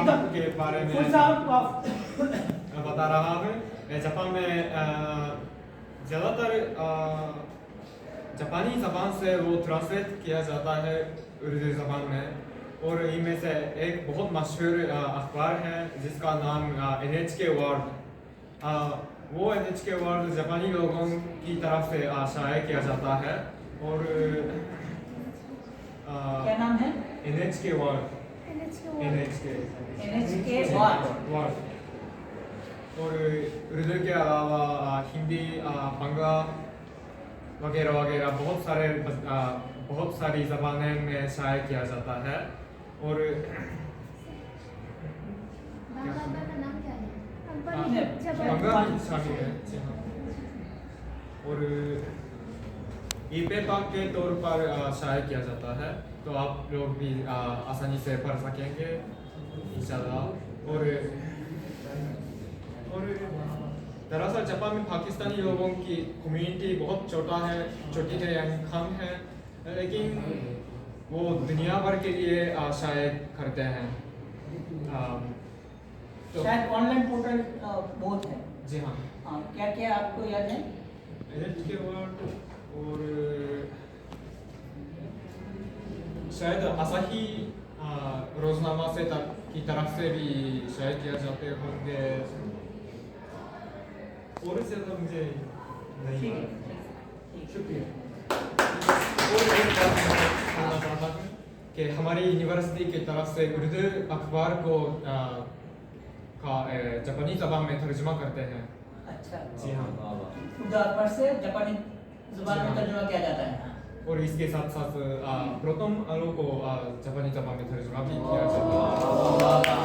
के बारे में बता रहा हूँ। जापान में ज़्यादातर जापानी ज़बान से वो ट्रांसलेट किया जाता है उर्दू ज़बान में, और इनमें से एक बहुत मशहूर अखबार है जिसका नाम NHK वर्ल्ड। वो NHK वर्ल्ड जापानी लोगों की तरफ से शाया किया जाता है, और क्या नाम है? NHK world. NHK world. और उर्दू के अलावा हिंदी, बंगला वगैरह वगैरह बहुत सारी ज़बानें में शाया किया जाता है। और बंगला भी शामिल है। जी हाँ। और ई-पेपर के तौर पर शाया किया जाता है, तो आप लोग भी आसानी से पढ़ सकेंगे इंशाल्लाह। और दरअसल जापान में पाकिस्तानी लोगों की कम्युनिटी बहुत छोटी है यानी कम है, लेकिन वो दुनिया भर के लिए शाया करते हैं। तो शायद ऑनलाइन पोर्टल बहुत है। जी हाँ। क्या क्या आपको याद है? NHK वर्ल्ड, और शायद आसाही रोजनामा से की तरफ से भी शाया किया जाते होंगे, और ज़्यादा मुझे नहीं है। शुक्रिया। और एक बात मैं कहना चाहता हूँ कि हमारी यूनिवर्सिटी की तरफ से उर्दू अखबार को जापानी ज़बान में तर्जुमा करते हैं। अच्छा। जी हाँ। उर्दू अखबार से जापानी ज़बान में तर्जुमा किया जाता है। और इसके साथ साथ प्रथम आलो को जापानी ज़बान में तर्जुमा भी किया जाता है।